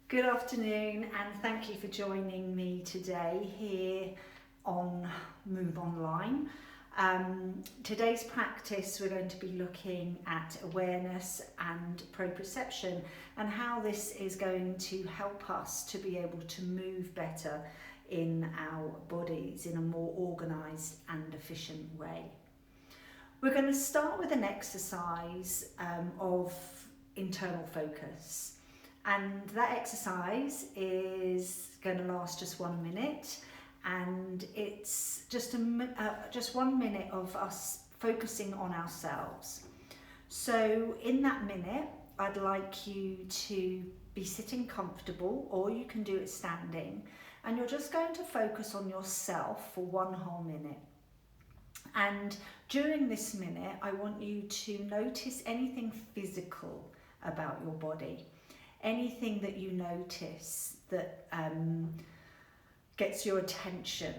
Good afternoon, and thank you for joining me today here on Move Online. Today's practice, we're going to be looking at awareness and proprioception and how this is going to help us to be able to move better in our bodies in a more organised and efficient way. We're going to start with an exercise of internal focus. And that exercise is going to last just 1 minute, and it's just 1 minute of us focusing on ourselves. So in that minute, I'd like you to be sitting comfortable, or you can do it standing, and you're just going to focus on yourself for 1 whole minute. And during this minute, I want you to notice anything physical about your body. Anything that you notice that gets your attention.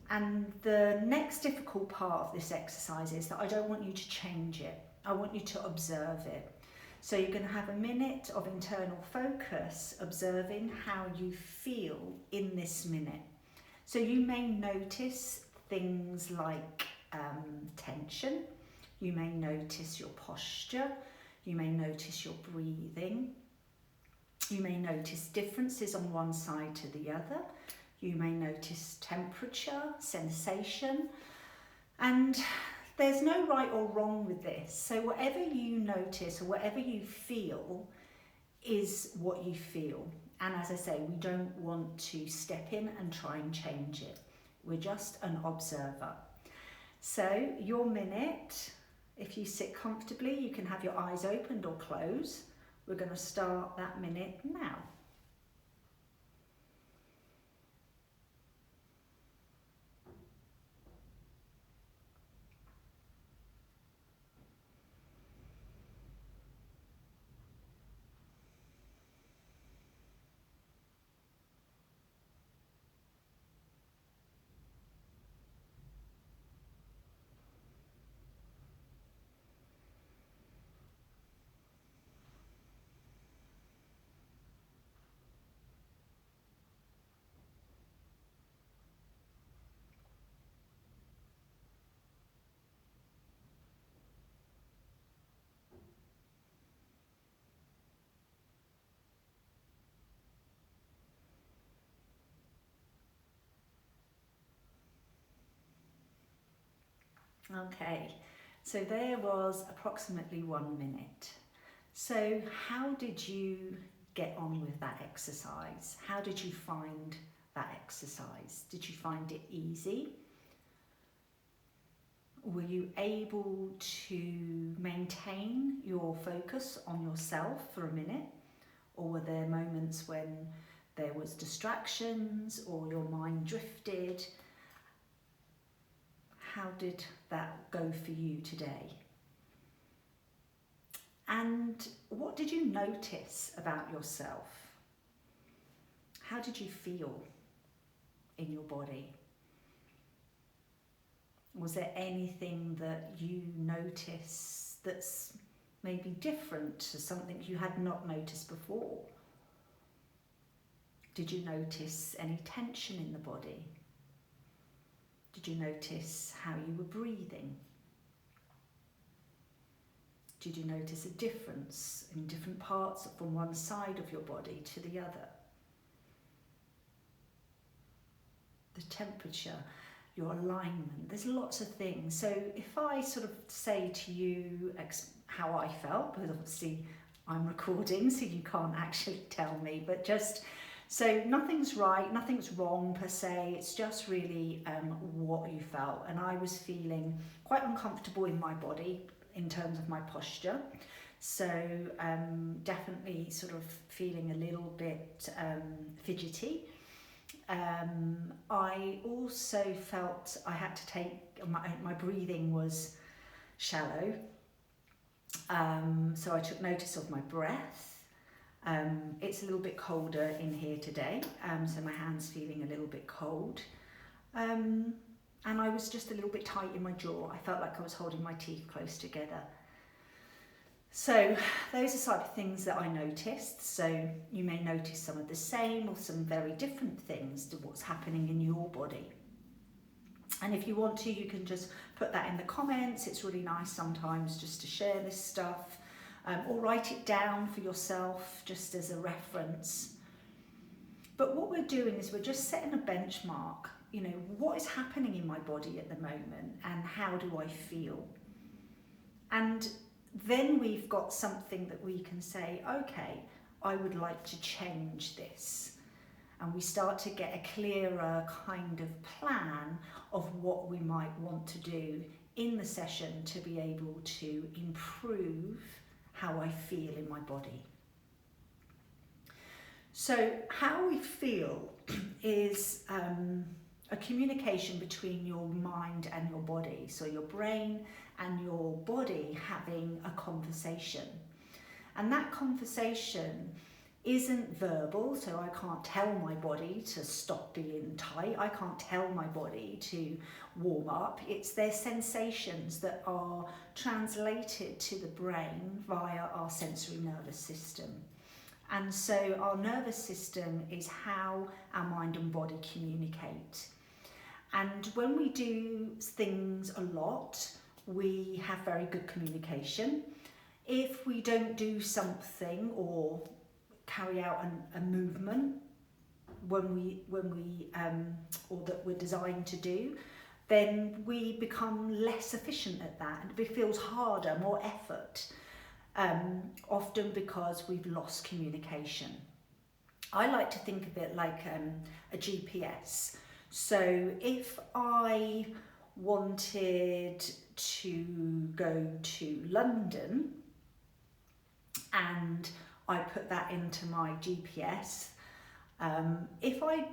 And the next difficult part of this exercise is that I don't want you to change it. I want you to observe it. So you're going to have a minute of internal focus, observing how you feel in this minute. So you may notice things like tension. You may notice your posture. You may notice your breathing. You may notice differences on one side to the other. You may notice temperature, sensation, and there's no right or wrong with this. So whatever you notice or whatever you feel is what you feel. And as I say, we don't want to step in and try and change it. We're just an observer. So your minute, if you sit comfortably, you can have your eyes opened or closed. We're going to start that minute now. Okay, so there was approximately 1 minute. So how did you get on with that exercise? How did you find that exercise? Did you find it easy? Were you able to maintain your focus on yourself for a minute? Or were there moments when there was distractions or your mind drifted? How did that go for you today? And what did you notice about yourself? How did you feel in your body? Was there anything that you noticed that's maybe different to something you had not noticed before? Did you notice any tension in the body? Did you notice how you were breathing? Did you notice a difference in different parts from one side of your body to the other? The temperature, your alignment, there's lots of things. So if I sort of say to you how I felt, because obviously I'm recording so you can't actually tell me, but just so nothing's right, nothing's wrong per se, it's just really what you felt. And I was feeling quite uncomfortable in my body in terms of my posture. So definitely sort of feeling a little bit fidgety. I also felt I had to take, my breathing was shallow. So I took notice of my breath. It's a little bit colder in here today, so my hand's feeling a little bit cold. And I was just a little bit tight in my jaw. I felt like I was holding my teeth close together. So those are sort of things that I noticed. So you may notice some of the same or some very different things to what's happening in your body. And if you want to, you can just put that in the comments. It's really nice sometimes just to share this stuff, or write it down for yourself just as a reference. But what we're doing is we're just setting a benchmark. You know, what is happening in my body at the moment and how do I feel? And then we've got something that we can say, okay, I would like to change this. And we start to get a clearer kind of plan of what we might want to do in the session to be able to improve how I feel in my body. So how we feel is a communication between your mind and your body. So your brain and your body having a conversation. And that conversation isn't verbal, so I can't tell my body to stop being tight. I can't tell my body to warm up. It's their sensations that are translated to the brain via our sensory nervous system. And so our nervous system is how our mind and body communicate. And when we do things a lot, we have very good communication. If we don't do something or carry out a movement when we or that we're designed to do, then we become less efficient at that, and it feels harder, more effort, often because we've lost communication. I like to think of it like a GPS. So if I wanted to go to London and I put that into my GPS, if I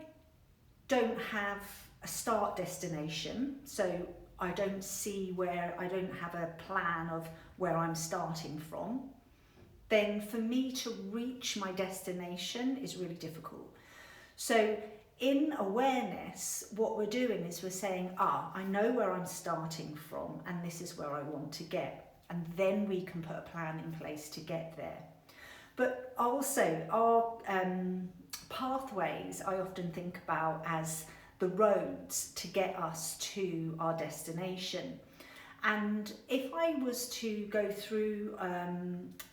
don't have a start destination, so I don't have a plan of where I'm starting from, then for me to reach my destination is really difficult. So in awareness, what we're doing is we're saying, I know where I'm starting from and this is where I want to get. And then we can put a plan in place to get there. But also our pathways, I often think about as the roads to get us to our destination. And if I was to go through,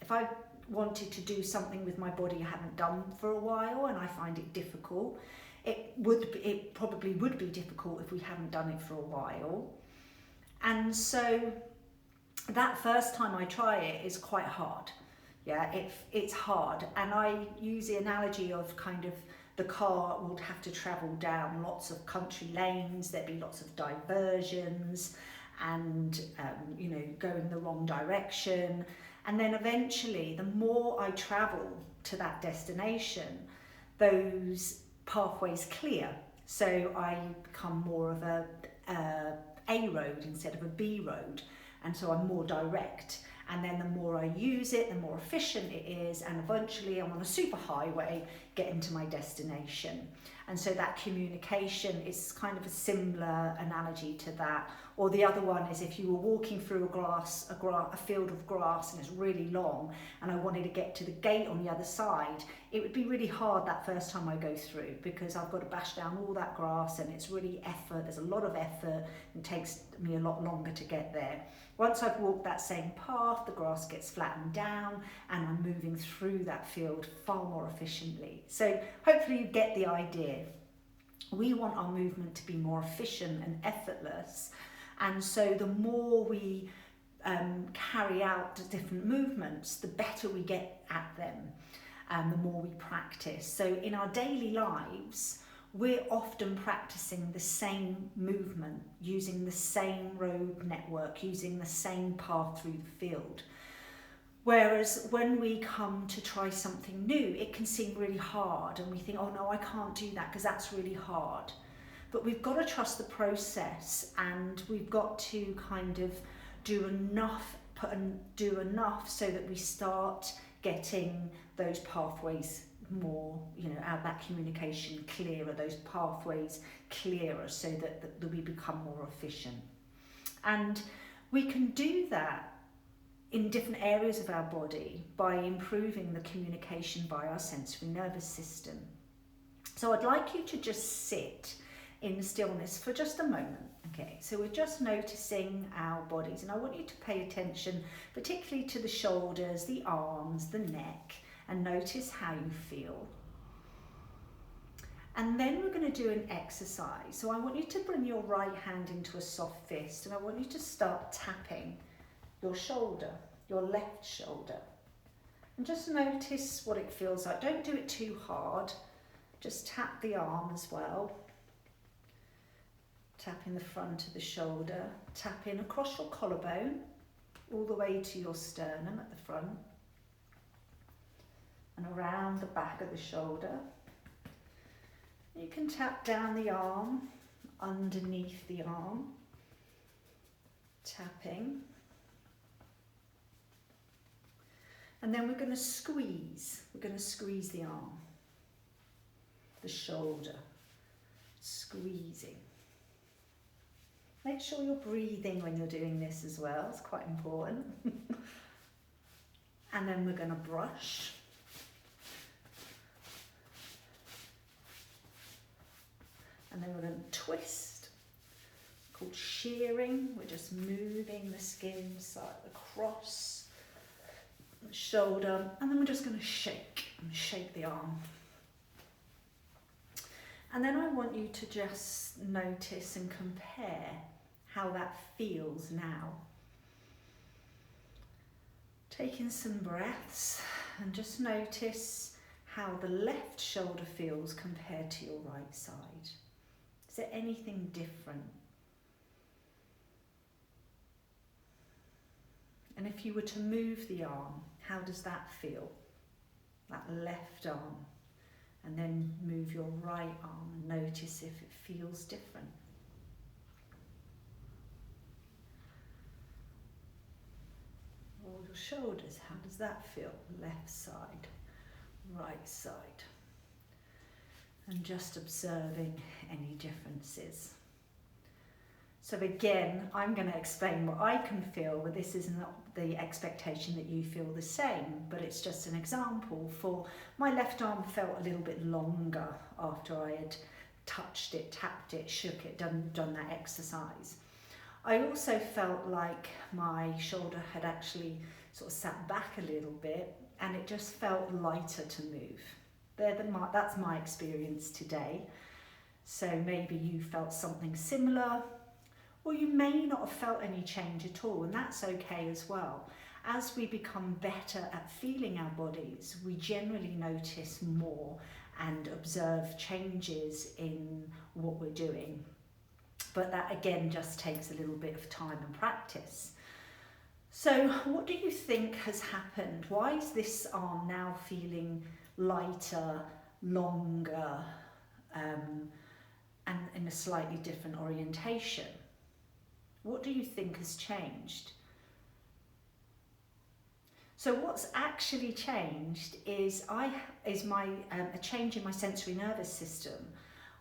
if I wanted to do something with my body I haven't done for a while and I find it difficult, it probably would be difficult if we haven't done it for a while. And so that first time I try it is quite hard. Yeah, it's hard. And I use the analogy of kind of the car would have to travel down lots of country lanes, there'd be lots of diversions and, go in the wrong direction. And then eventually, the more I travel to that destination, those pathways clear. So I become more of a road instead of a B road. And so I'm more direct. And then the more I use it, the more efficient it is. And eventually I'm on a super highway getting to my destination. And so that communication is kind of a similar analogy to that. Or the other one is if you were walking through a field of grass and it's really long and I wanted to get to the gate on the other side, it would be really hard that first time I go through because I've got to bash down all that grass and it's really effort, there's a lot of effort, and it takes me a lot longer to get there. Once I've walked that same path, the grass gets flattened down and I'm moving through that field far more efficiently. So hopefully you get the idea. We want our movement to be more efficient and effortless. And so the more we carry out the different movements, the better we get at them and the more we practice. So in our daily lives, we're often practicing the same movement, using the same road network, using the same path through the field. Whereas when we come to try something new, it can seem really hard and we think, oh no, I can't do that because that's really hard. But we've got to trust the process and we've got to kind of do enough so that we start getting those pathways more, that communication clearer, those pathways clearer so that we become more efficient. And we can do that in different areas of our body by improving the communication by our sensory nervous system. So I'd like you to just sit in stillness for just a moment. Okay, so we're just noticing our bodies, and I want you to pay attention particularly to the shoulders, the arms, the neck, and notice how you feel. And then we're going to do an exercise. So I want you to bring your right hand into a soft fist, and I want you to start tapping your shoulder, your left shoulder. And just notice what it feels like. Don't do it too hard. Just tap the arm as well. Tapping the front of the shoulder. Tapping across your collarbone, all the way to your sternum at the front. And around the back of the shoulder. You can tap down the arm, underneath the arm. Tapping. And then we're going to squeeze. We're going to squeeze the arm, the shoulder, squeezing. Make sure you're breathing when you're doing this as well. It's quite important. And then we're going to brush. And then we're going to twist, called shearing. We're just moving the skin side across the shoulder, and then we're just going to shake the arm. And then I want you to just notice and compare how that feels now. Taking some breaths and just notice how the left shoulder feels compared to your right side. Is there anything different? And if you were to move the arm, how does that feel? That left arm. And then move your right arm and notice if it feels different. Or your shoulders, how does that feel? Left side, right side. And just observing any differences. So again, I'm going to explain what I can feel, but this is not the expectation that you feel the same, but it's just an example. For my left arm felt a little bit longer after I had touched it, tapped it, shook it, done that exercise. I also felt like my shoulder had actually sort of sat back a little bit, and it just felt lighter to move. That's my experience today. So maybe you felt something similar, or you may not have felt any change at all, and that's okay as well. As we become better at feeling our bodies, we generally notice more and observe changes in what we're doing. But that again just takes a little bit of time and practice. So what do you think has happened? Why is this arm now feeling lighter, longer, and in a slightly different orientation? What do you think has changed? So what's actually changed is a change in my sensory nervous system.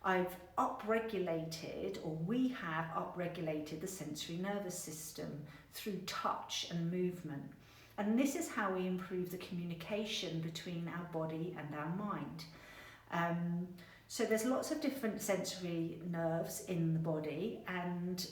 I've upregulated, or we have upregulated the sensory nervous system through touch and movement. And this is how we improve the communication between our body and our mind. So there's lots of different sensory nerves in the body, and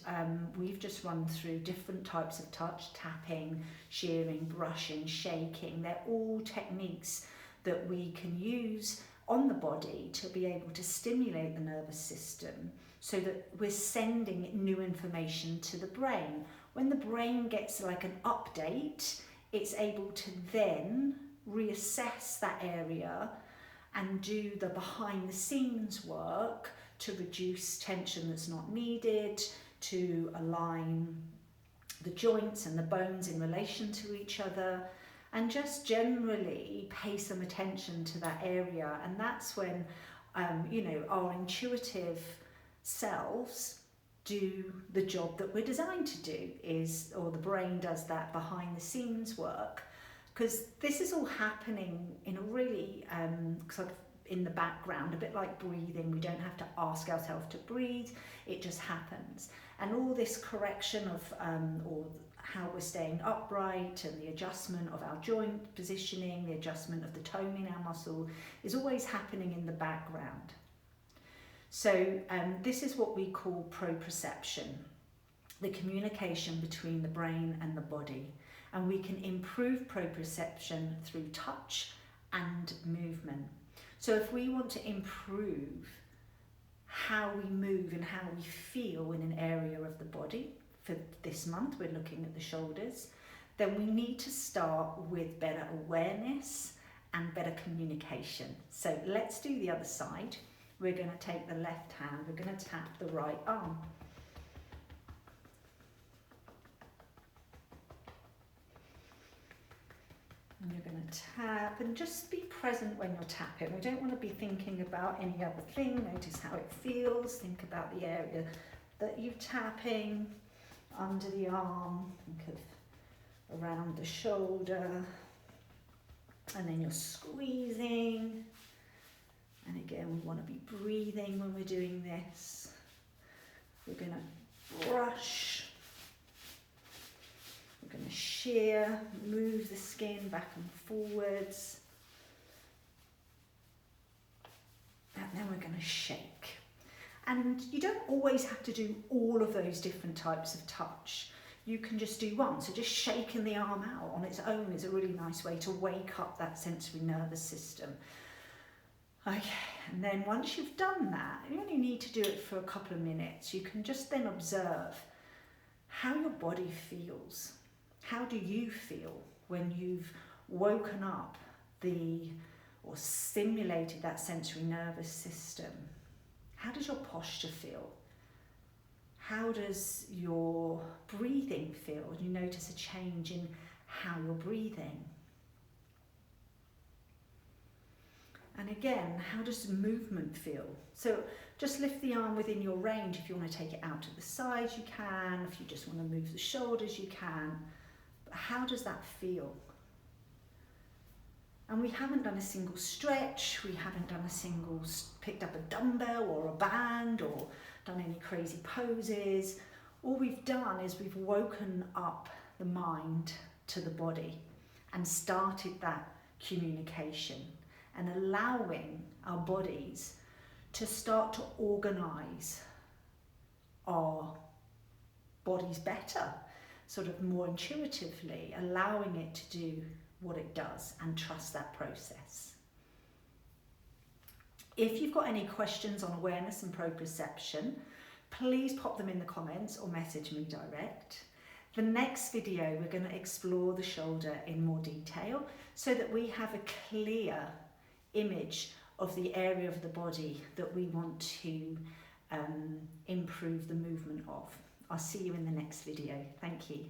we've just run through different types of touch: tapping, shearing, brushing, shaking. They're all techniques that we can use on the body to be able to stimulate the nervous system so that we're sending new information to the brain. When the brain gets like an update, it's able to then reassess that area and do the behind the scenes work to reduce tension that's not needed, to align the joints and the bones in relation to each other, and just generally pay some attention to that area. And that's when our intuitive selves do the job that we're designed to do, or the brain does that behind the scenes work. Because this is all happening in a really, in the background, a bit like breathing. We don't have to ask ourselves to breathe, it just happens. And all this correction of or how we're staying upright and the adjustment of our joint positioning, the adjustment of the tone in our muscle is always happening in the background. So this is what we call proprioception, the communication between the brain and the body. And we can improve proprioception through touch and movement. So if we want to improve how we move and how we feel in an area of the body, for this month we're looking at the shoulders, then we need to start with better awareness and better communication. So let's do the other side. We're going to take the left hand, we're going to tap the right arm. And you're going to tap, and just be present when you're tapping. We don't want to be thinking about any other thing. Notice how it feels. Think about the area that you're tapping, under the arm, think of around the shoulder, and then you're squeezing. And again, we want to be breathing when we're doing this. We're going to brush. We're going to shear, move the skin back and forwards. And then we're going to shake. And you don't always have to do all of those different types of touch. You can just do one. So just shaking the arm out on its own is a really nice way to wake up that sensory nervous system. Okay, and then once you've done that, you only need to do it for a couple of minutes. You can just then observe how your body feels. How do you feel when you've woken up or stimulated that sensory nervous system? How does your posture feel? How does your breathing feel? Do you notice a change in how you're breathing? And again, how does movement feel? So just lift the arm within your range. If you want to take it out to the side, you can. If you just want to move the shoulders, you can. But how does that feel? And we haven't done a single stretch. We haven't done a single, picked up a dumbbell or a band or done any crazy poses. All we've done is we've woken up the mind to the body and started that communication, and allowing our bodies to start to organise our bodies better, sort of more intuitively, allowing it to do what it does and trust that process. If you've got any questions on awareness and proprioception, please pop them in the comments or message me direct. The next video, we're going to explore the shoulder in more detail so that we have a clear image of the area of the body that we want to improve the movement of. I'll see you in the next video. Thank you.